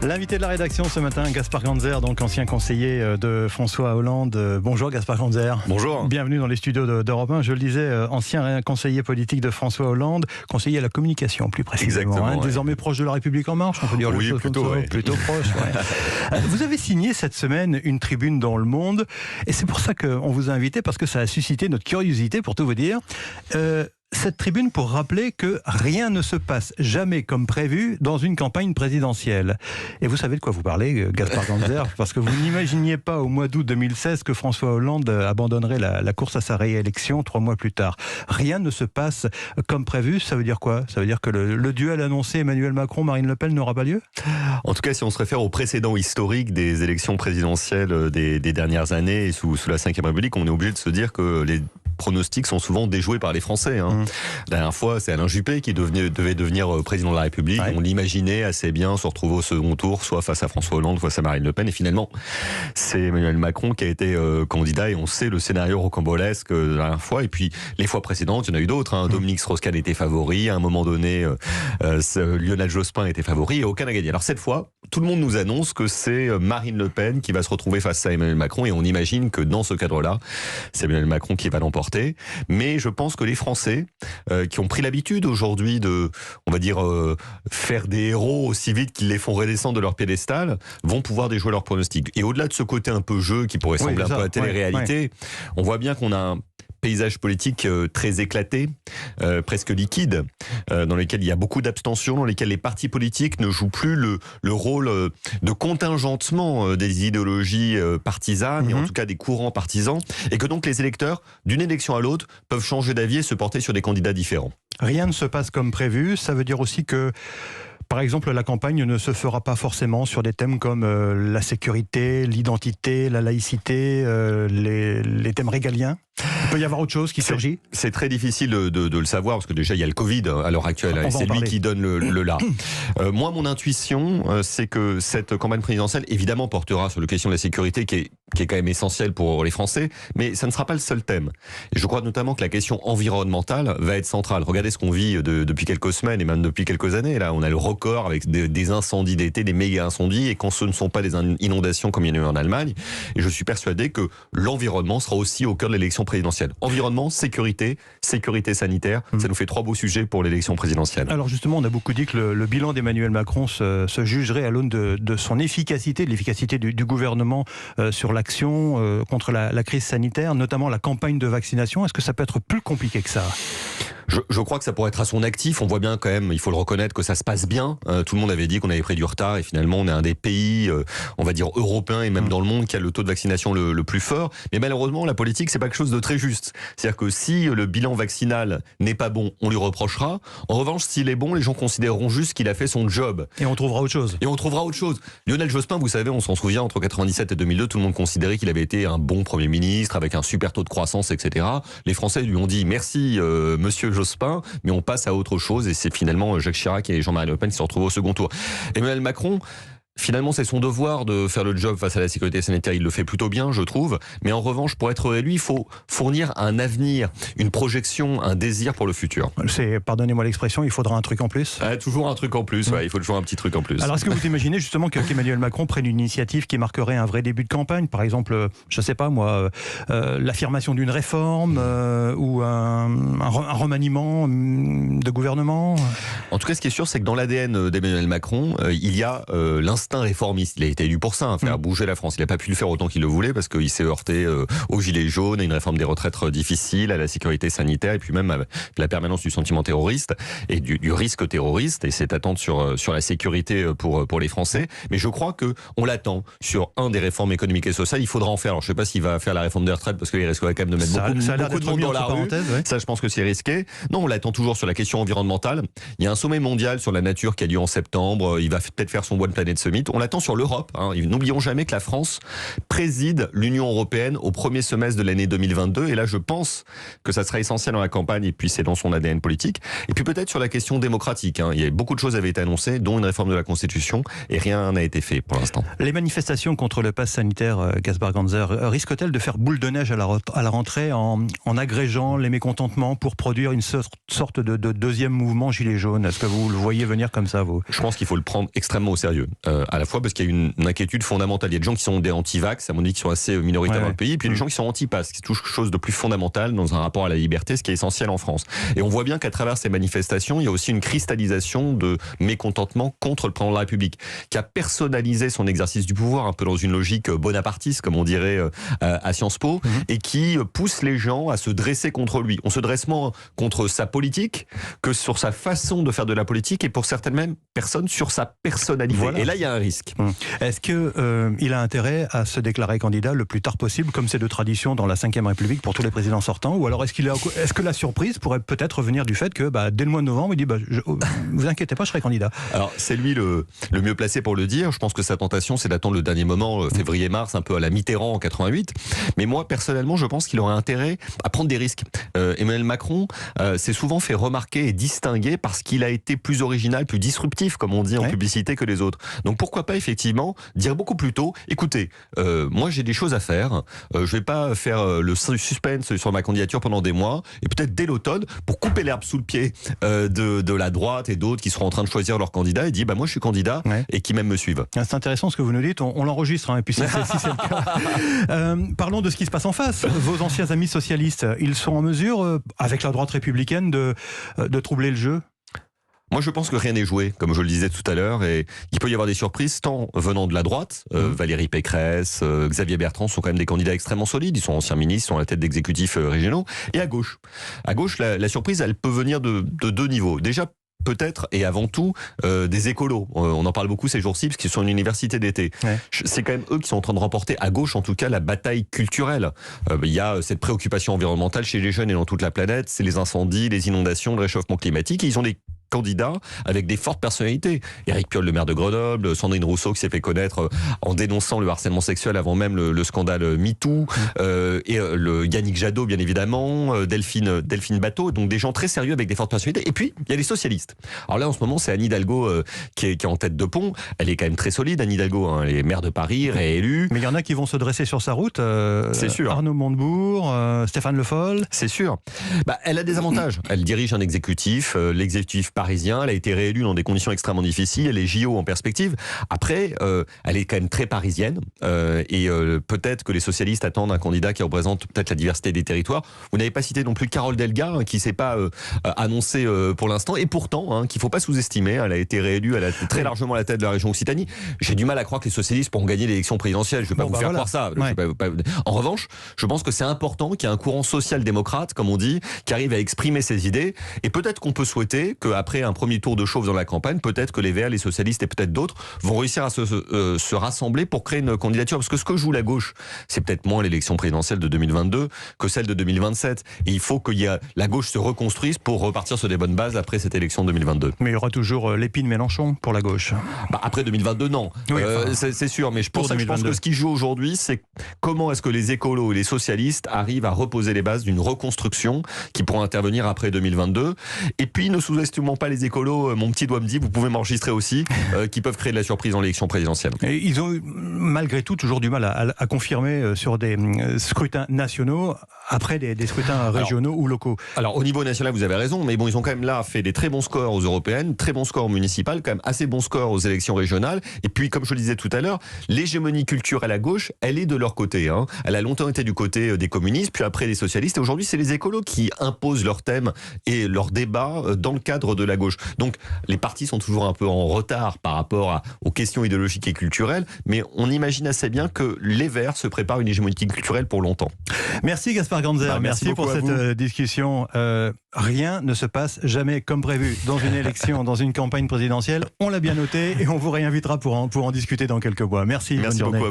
L'invité de la rédaction ce matin, Gaspard Ganzer, donc ancien conseiller de François Hollande. Bonjour Gaspard Ganzer. Bonjour. Bienvenue dans les studios d'Europe 1. Je le disais, ancien conseiller politique de François Hollande, conseiller à la communication plus précisément. Exactement, ouais. Désormais proche de La République En Marche, on peut dire Oui, les choses plutôt, comme ça, ouais. plutôt proche. Ouais. Vous avez signé cette semaine une tribune dans Le Monde, et c'est pour ça qu'on vous a invité, parce que ça a suscité notre curiosité, pour tout vous dire. Cette tribune pour rappeler que rien ne se passe jamais comme prévu dans une campagne présidentielle. Et vous savez de quoi vous parlez, Gaspard Ganzer, parce que vous n'imaginiez pas au mois d'août 2016 que François Hollande abandonnerait la course à sa réélection 3 mois plus tard. Rien ne se passe comme prévu, ça veut dire quoi? Ça veut dire que le duel annoncé Emmanuel Macron-Marine Le Pen n'aura pas lieu? En tout cas, si on se réfère au précédent historique des élections présidentielles des dernières années et sous la Ve République, on est obligé de se dire que les pronostics sont souvent déjoués par les Français. La dernière fois, c'est Alain Juppé qui devait devenir président de la République. Ouais. On l'imaginait assez bien se retrouver au second tour, soit face à François Hollande, soit face à Marine Le Pen. Et finalement, c'est Emmanuel Macron qui a été candidat. Et on sait le scénario rocambolesque de la dernière fois. Et puis, les fois précédentes, il y en a eu d'autres. Dominique Strauss-Kahn était favori. À un moment donné, Lionel Jospin était favori. Et aucun n'a gagné. Alors cette fois, tout le monde nous annonce que c'est Marine Le Pen qui va se retrouver face à Emmanuel Macron. Et on imagine que dans ce cadre-là, c'est Emmanuel Macron qui va l'emporter. Mais je pense que les Français qui ont pris l'habitude aujourd'hui de, on va dire, faire des héros aussi vite qu'ils les font redescendre de leur piédestal, vont pouvoir déjouer leurs pronostics. Et au-delà de ce côté un peu jeu qui pourrait sembler un peu à la télé-réalité, on voit bien qu'on a un paysage politique très éclaté, presque liquide, dans lequel il y a beaucoup d'abstention, dans lesquels les partis politiques ne jouent plus le rôle de contingentement des idéologies partisanes, et en tout cas des courants partisans, et que donc les électeurs, d'une élection à l'autre, peuvent changer d'avis et se porter sur des candidats différents. Rien ne se passe comme prévu, ça veut dire aussi que par exemple, la campagne ne se fera pas forcément sur des thèmes comme la sécurité, l'identité, la laïcité, les thèmes régaliens. Il peut y avoir autre chose qui surgit? C'est très difficile de le savoir, parce que déjà il y a le Covid à l'heure actuelle, et c'est lui qui donne le là. Moi, mon intuition, c'est que cette campagne présidentielle, évidemment, portera sur la question de la sécurité, qui est quand même essentielle pour les Français, mais ça ne sera pas le seul thème. Et je crois notamment que la question environnementale va être centrale. Regardez ce qu'on vit depuis quelques semaines, et même depuis quelques années. Là, on a le record avec des incendies d'été, des méga incendies, et quand ce ne sont pas des inondations comme il y en a eu en Allemagne. Et je suis persuadé que l'environnement sera aussi au cœur de l'élection présidentielle. Environnement, sécurité sanitaire, ça nous fait 3 beaux sujets pour l'élection présidentielle. Alors justement, on a beaucoup dit que le bilan d'Emmanuel Macron se jugerait à l'aune de son efficacité, de l'efficacité du gouvernement sur l'action contre la crise sanitaire, notamment la campagne de vaccination. Est-ce que ça peut être plus compliqué que ça ? Je crois que ça pourrait être à son actif. On voit bien quand même, il faut le reconnaître, que ça se passe bien. Tout le monde avait dit qu'on avait pris du retard, et finalement on est un des pays, on va dire européens et même dans le monde, qui a le taux de vaccination le plus fort. Mais malheureusement, la politique, c'est pas quelque chose de très juste. C'est-à-dire que si le bilan vaccinal n'est pas bon, on lui reprochera. En revanche, s'il est bon, les gens considéreront juste qu'il a fait son job. Et on trouvera autre chose. Lionel Jospin, vous savez, on s'en souvient, entre 97 et 2002, tout le monde considérait qu'il avait été un bon Premier ministre, avec un super taux de croissance, etc. Les Français lui ont dit merci, monsieur Jospin, mais on passe à autre chose, et c'est finalement Jacques Chirac et Jean-Marie Le Pen qui se retrouvent au second tour. Emmanuel Macron, finalement, c'est son devoir de faire le job face à la sécurité sanitaire. Il le fait plutôt bien, je trouve. Mais en revanche, pour être élu, il faut fournir un avenir, une projection, un désir pour le futur. Pardonnez-moi l'expression, il faudra un truc en plus. Toujours un truc en plus, il faut toujours un petit truc en plus. Alors, est-ce que vous imaginez justement qu'Emmanuel Macron prenne une initiative qui marquerait un vrai début de campagne? Par exemple, je ne sais pas moi, l'affirmation d'une réforme ou un remaniement de gouvernement? En tout cas, ce qui est sûr, c'est que dans l'ADN d'Emmanuel Macron, il y a l'instinct réformiste. Il a été élu pour ça, faire bouger la France. Il n'a pas pu le faire autant qu'il le voulait, parce qu'il s'est heurté aux gilets jaunes, à une réforme des retraites difficile, à la sécurité sanitaire, et puis même à la permanence du sentiment terroriste et du risque terroriste, et cette attente sur la sécurité pour les Français. Mais je crois que on l'attend sur des réformes économiques et sociales. Il faudra en faire. Alors je ne sais pas s'il va faire la réforme des retraites, parce qu'il risquerait quand même de mettre beaucoup de monde dans la rue. Ça, je pense que c'est risqué. Non, on l'attend toujours sur la question environnementale. Il y a un sommet mondial sur la nature qui a lieu en septembre. Il va peut-être faire son One Planet Summit. On l'attend sur l'Europe. N'oublions jamais que la France préside l'Union européenne au premier semestre de l'année 2022. Et là, je pense que ça sera essentiel dans la campagne, et puis c'est dans son ADN politique. Et puis peut-être sur la question démocratique. Il y a beaucoup de choses avaient été annoncées, dont une réforme de la Constitution, et rien n'a été fait pour l'instant. Les manifestations contre le pass sanitaire, Gaspard Ganzer, risquent-elles de faire boule de neige à la rentrée en agrégeant les mécontentements pour produire une sorte de deuxième mouvement gilet jaune? Est-ce que vous le voyez venir comme ça, vous? Je pense qu'il faut le prendre extrêmement au sérieux. À la fois parce qu'il y a une inquiétude fondamentale. Il y a des gens qui sont des anti-vax, à mon avis, qui sont assez minoritaires dans le pays, et puis il y a des gens qui sont anti-pass, qui touchent quelque chose de plus fondamental dans un rapport à la liberté, ce qui est essentiel en France. Et on voit bien qu'à travers ces manifestations, il y a aussi une cristallisation de mécontentement contre le président de la République, qui a personnalisé son exercice du pouvoir, un peu dans une logique bonapartiste, comme on dirait à Sciences Po, et qui pousse les gens à se dresser contre lui. On se dresse moins contre sa politique que sur sa façon de faire de la politique, et pour certaines mêmes personnes, sur sa personnalité. Voilà. Et là, il y a un risque. Est-ce qu'il a intérêt à se déclarer candidat le plus tard possible, comme c'est de tradition dans la Ve République pour tous les présidents sortants, ou alors est-ce que la surprise pourrait peut-être venir du fait que dès le mois de novembre, il dit vous inquiétez pas, je serai candidat. Alors c'est lui le mieux placé pour le dire. Je pense que sa tentation, c'est d'attendre le dernier moment, février-mars, un peu à la Mitterrand en 88. Mais moi, personnellement, je pense qu'il aurait intérêt à prendre des risques. Emmanuel Macron s'est souvent fait remarquer et distinguer parce qu'il a été plus original, plus disruptif, comme on dit en publicité, que les autres. Donc pourquoi pas effectivement dire beaucoup plus tôt, écoutez, moi j'ai des choses à faire, je vais pas faire le suspense sur ma candidature pendant des mois, et peut-être dès l'automne, pour couper l'herbe sous le pied de la droite et d'autres qui seront en train de choisir leur candidat, et dit moi je suis candidat, et qui même me suivent. C'est intéressant ce que vous nous dites, on l'enregistre, et puis si c'est le cas. Parlons de ce qui se passe en face. Vos anciens amis socialistes, ils sont en mesure, avec la droite républicaine, de troubler le jeu ? Moi, je pense que rien n'est joué, comme je le disais tout à l'heure, et il peut y avoir des surprises, tant venant de la droite, Valérie Pécresse, Xavier Bertrand sont quand même des candidats extrêmement solides, ils sont anciens ministres, ils sont à la tête d'exécutifs régionaux, et à gauche. À gauche, la surprise, elle peut venir de deux niveaux. Déjà, peut-être et avant tout des écolos. On en parle beaucoup ces jours-ci parce qu'ils sont une université d'été. C'est quand même eux qui sont en train de remporter, à gauche en tout cas, la bataille culturelle. Il y a cette préoccupation environnementale chez les jeunes et dans toute la planète, c'est les incendies, les inondations, le réchauffement climatique, et ils ont des candidats avec des fortes personnalités. Éric Piolle, le maire de Grenoble, Sandrine Rousseau qui s'est fait connaître en dénonçant le harcèlement sexuel avant même le scandale MeToo, et Yannick Jadot bien évidemment, Delphine Batho, donc des gens très sérieux avec des fortes personnalités. Et puis il y a les socialistes. Alors là en ce moment c'est Anne Hidalgo qui est en tête de pont. Elle est quand même très solide, Anne Hidalgo, elle est maire de Paris, réélue. Mais il y en a qui vont se dresser sur sa route. C'est sûr. Arnaud Montebourg, Stéphane Le Foll. C'est sûr. Elle a des avantages. Elle dirige un exécutif, l'exécutif parisien, elle a été réélue dans des conditions extrêmement difficiles, elle est JO en perspective. Après, elle est quand même très parisienne, et peut-être que les socialistes attendent un candidat qui représente peut-être la diversité des territoires. Vous n'avez pas cité non plus Carole Delga, qui ne s'est pas annoncée pour l'instant, et pourtant, qu'il ne faut pas sous-estimer, elle a été réélue très largement à la tête de la région Occitanie. J'ai du mal à croire que les socialistes pourront gagner l'élection présidentielle, je ne vais pas vous faire croire ça. En revanche, je pense que c'est important qu'il y ait un courant social-démocrate, comme on dit, qui arrive à exprimer ses idées, et peut-être qu'on peut souhaiter qu'après un premier tour de chauffe dans la campagne, peut-être que les Verts, les socialistes et peut-être d'autres vont réussir à se rassembler pour créer une candidature. Parce que ce que joue la gauche, c'est peut-être moins l'élection présidentielle de 2022 que celle de 2027. Et il faut que la gauche se reconstruise pour repartir sur des bonnes bases après cette élection de 2022. Mais il y aura toujours l'épine Mélenchon pour la gauche. Après 2022, non. Oui, c'est sûr. Mais je pense que ce qui joue aujourd'hui, c'est comment est-ce que les écolos et les socialistes arrivent à reposer les bases d'une reconstruction qui pourra intervenir après 2022. Et puis, ne sous-estimons pas les écolos, mon petit doigt me dit, vous pouvez m'enregistrer aussi, qui peuvent créer de la surprise dans l'élection présidentielle. Et ils ont malgré tout toujours du mal à confirmer sur des scrutins nationaux après des scrutins régionaux ou locaux. Alors au niveau national, vous avez raison, mais bon, ils ont quand même là fait des très bons scores aux européennes, très bons scores municipales, quand même assez bons scores aux élections régionales. Et puis, comme je le disais tout à l'heure, l'hégémonie culturelle à gauche, elle est de leur côté. Elle a longtemps été du côté des communistes, puis après des socialistes. Et aujourd'hui, c'est les écolos qui imposent leurs thèmes et leurs débats dans le cadre de la gauche. Donc les partis sont toujours un peu en retard par rapport aux questions idéologiques et culturelles, mais on imagine assez bien que les Verts se préparent une hégémonie culturelle pour longtemps. Merci Gaspard Ganzer, merci pour cette discussion. Rien ne se passe jamais comme prévu dans une élection, dans une campagne présidentielle. On l'a bien noté et on vous réinvitera pour en discuter dans quelques mois. Merci, bonne journée. Beaucoup à vous.